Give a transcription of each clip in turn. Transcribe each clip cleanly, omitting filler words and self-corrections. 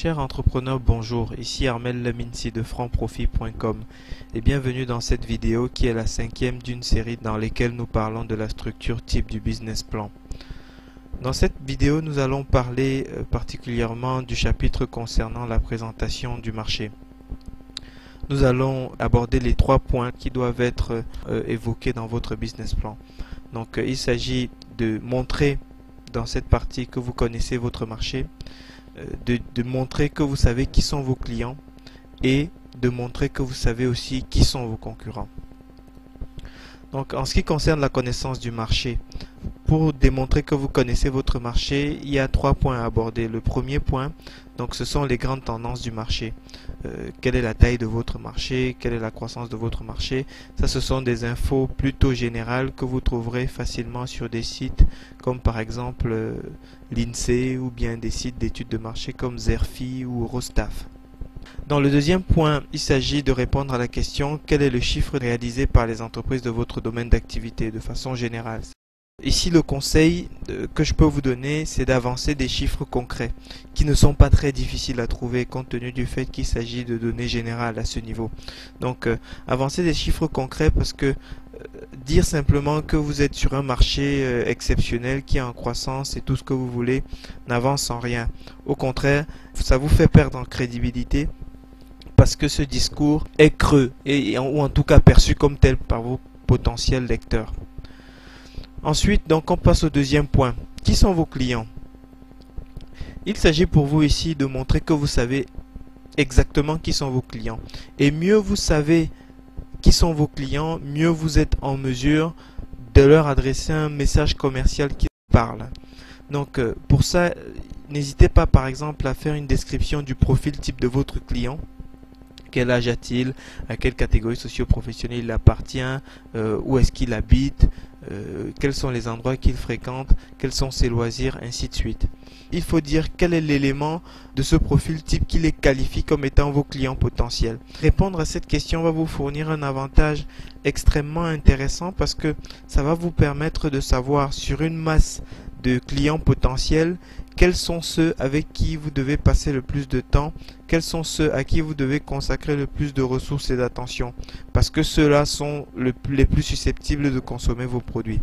Chers entrepreneurs, bonjour, ici Armel Laminci de franprofit.com et bienvenue dans cette vidéo qui est la cinquième d'une série dans lesquelles nous parlons de la structure type du business plan. Dans cette vidéo, nous allons parler particulièrement du chapitre concernant la présentation du marché. Nous allons aborder les 3 points qui doivent être évoqués dans votre business plan. Donc, il s'agit de montrer dans cette partie que vous connaissez votre marché, de montrer que vous savez qui sont vos clients et de montrer que vous savez aussi qui sont vos concurrents. Donc, en ce qui concerne la connaissance du marché, pour démontrer que vous connaissez votre marché, il y a 3 points à aborder. Le premier point, donc, ce sont les grandes tendances du marché. Quelle est la taille de votre marché? Quelle est la croissance de votre marché? Ça, ce sont des infos plutôt générales que vous trouverez facilement sur des sites comme par exemple l'INSEE ou bien des sites d'études de marché comme Zerfi ou Rostaf. Dans le deuxième point, il s'agit de répondre à la question quel est le chiffre réalisé par les entreprises de votre domaine d'activité de façon générale. Ici, le conseil que je peux vous donner, c'est d'avancer des chiffres concrets qui ne sont pas très difficiles à trouver compte tenu du fait qu'il s'agit de données générales à ce niveau. Donc, avancer des chiffres concrets parce que dire simplement que vous êtes sur un marché exceptionnel qui est en croissance et tout ce que vous voulez n'avance en rien. Au contraire, ça vous fait perdre en crédibilité parce que ce discours est creux ou en tout cas perçu comme tel par vos potentiels lecteurs. Ensuite, donc, on passe au deuxième point. Qui sont vos clients? Il s'agit pour vous ici de montrer que vous savez exactement qui sont vos clients. Et mieux vous savez qui sont vos clients, mieux vous êtes en mesure de leur adresser un message commercial qui parle. Donc, pour ça, n'hésitez pas par exemple à faire une description du profil type de votre client. Quel âge a-t-il? À quelle catégorie socio-professionnelle il appartient? Où est-ce qu'il habite? Quels sont les endroits qu'il fréquente? Quels sont ses loisirs? Ainsi de suite. Il faut dire quel est l'élément de ce profil type qui les qualifie comme étant vos clients potentiels. Répondre à cette question va vous fournir un avantage extrêmement intéressant parce que ça va vous permettre de savoir sur une masse de clients potentiels quels sont ceux avec qui vous devez passer le plus de temps, quels sont ceux à qui vous devez consacrer le plus de ressources et d'attention, parce que ceux-là sont les plus susceptibles de consommer vos produits.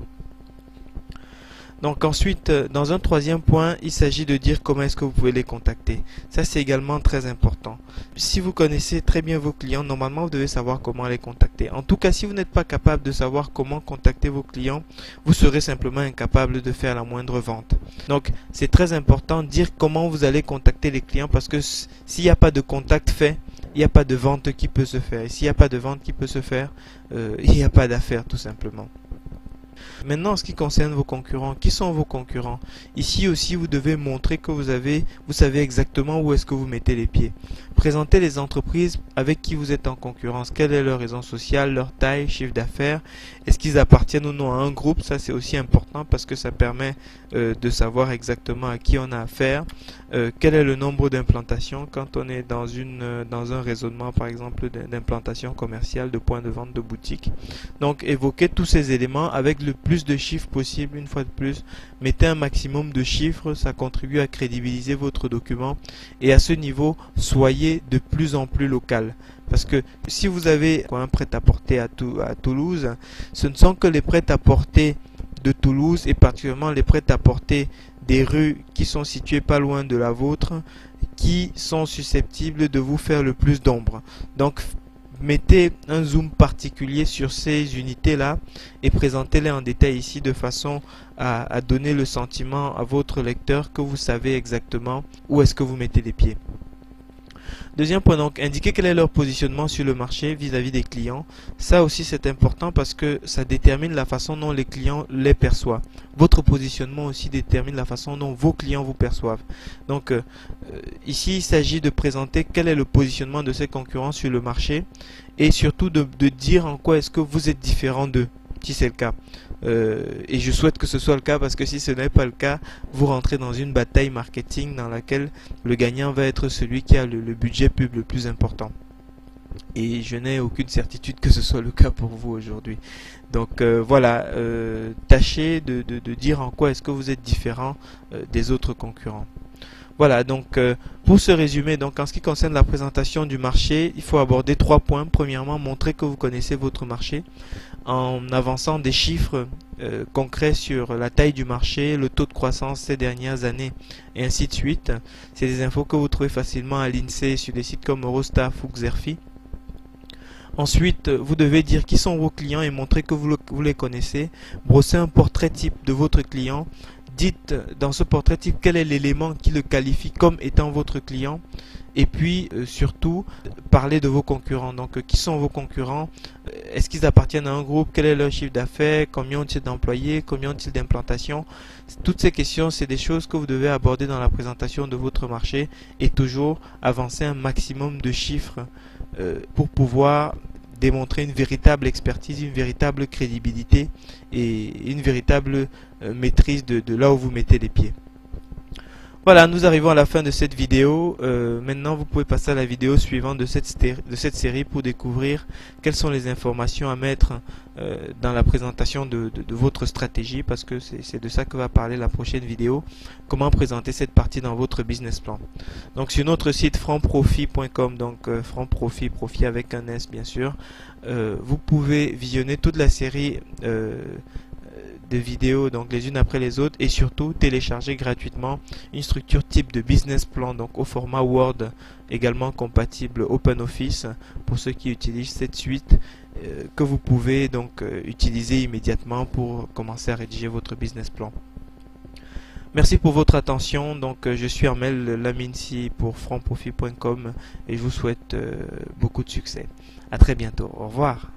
Donc ensuite, dans un troisième point, il s'agit de dire comment est-ce que vous pouvez les contacter. Ça, c'est également très important. Si vous connaissez très bien vos clients, normalement, vous devez savoir comment les contacter. En tout cas, si vous n'êtes pas capable de savoir comment contacter vos clients, vous serez simplement incapable de faire la moindre vente. Donc, c'est très important de dire comment vous allez contacter les clients parce que s'il n'y a pas de contact fait, il n'y a pas de vente qui peut se faire. Et s'il n'y a pas de vente qui peut se faire, il n'y a pas d'affaire tout simplement. Maintenant, en ce qui concerne vos concurrents, qui sont vos concurrents? Ici aussi, vous devez montrer que vous savez exactement où est-ce que vous mettez les pieds. Présentez les entreprises avec qui vous êtes en concurrence. Quelle est leur raison sociale, leur taille, chiffre d'affaires? Est-ce qu'ils appartiennent ou non à un groupe? Ça, c'est aussi important parce que ça permet de savoir exactement à qui on a affaire. Quel est le nombre d'implantations quand on est dans un raisonnement, par exemple, d'implantation commerciale, de points de vente, de boutiques. Donc, évoquez tous ces éléments avec le plus de chiffres possible. Une fois de plus, mettez un maximum de chiffres, ça contribue à crédibiliser votre document et à ce niveau, soyez de plus en plus local. Parce que si vous avez un prêt-à-porter à Toulouse, ce ne sont que les prêt-à-porter de Toulouse et particulièrement les prêt-à-porter des rues qui sont situées pas loin de la vôtre qui sont susceptibles de vous faire le plus d'ombre. Donc, mettez un zoom particulier sur ces unités-là et présentez-les en détail ici de façon à donner le sentiment à votre lecteur que vous savez exactement où est-ce que vous mettez les pieds. Deuxième point, donc, indiquer quel est leur positionnement sur le marché vis-à-vis des clients. Ça aussi, c'est important parce que ça détermine la façon dont les clients les perçoivent. Votre positionnement aussi détermine la façon dont vos clients vous perçoivent. Donc, ici, il s'agit de présenter quel est le positionnement de ces concurrents sur le marché et surtout de dire en quoi est-ce que vous êtes différent d'eux, si c'est le cas. Et je souhaite que ce soit le cas parce que si ce n'est pas le cas, vous rentrez dans une bataille marketing dans laquelle le gagnant va être celui qui a le budget pub le plus important. Et je n'ai aucune certitude que ce soit le cas pour vous aujourd'hui. Donc voilà, tâchez de dire en quoi est-ce que vous êtes différent des autres concurrents. Voilà, donc pour ce résumé, donc en ce qui concerne la présentation du marché, il faut aborder 3 points. Premièrement, montrer que vous connaissez votre marché en avançant des chiffres concrets sur la taille du marché, le taux de croissance ces dernières années et ainsi de suite. C'est des infos que vous trouvez facilement à l'INSEE sur des sites comme Eurostat ou Xerfi. Ensuite, vous devez dire qui sont vos clients et montrer que vous les connaissez. Brossez un portrait type de votre client. Dites dans ce portrait type quel est l'élément qui le qualifie comme étant votre client. Et puis surtout, parlez de vos concurrents. Donc, qui sont vos concurrents? Est-ce qu'ils appartiennent à un groupe? Quel est leur chiffre d'affaires? Combien ont-ils d'employés? Combien ont-ils d'implantations? Toutes ces questions, c'est des choses que vous devez aborder dans la présentation de votre marché et toujours avancer un maximum de chiffres pour pouvoir démontrer une véritable expertise, une véritable crédibilité et une véritable maîtrise de là où vous mettez les pieds. Voilà, nous arrivons à la fin de cette vidéo. Maintenant, vous pouvez passer à la vidéo suivante de cette série pour découvrir quelles sont les informations à mettre dans la présentation de votre stratégie, parce que c'est de ça que va parler la prochaine vidéo, comment présenter cette partie dans votre business plan. Donc sur notre site franprofit.com, donc franprofit, profit avec un S bien sûr, vous pouvez visionner toute la série de vidéos, donc les unes après les autres, et surtout télécharger gratuitement une structure type de business plan, donc au format Word, également compatible OpenOffice pour ceux qui utilisent cette suite, que vous pouvez donc utiliser immédiatement pour commencer à rédiger votre business plan. Merci pour votre attention. Donc je suis Armel Laminsi pour franprofit.com et je vous souhaite beaucoup de succès. À très bientôt. Au revoir.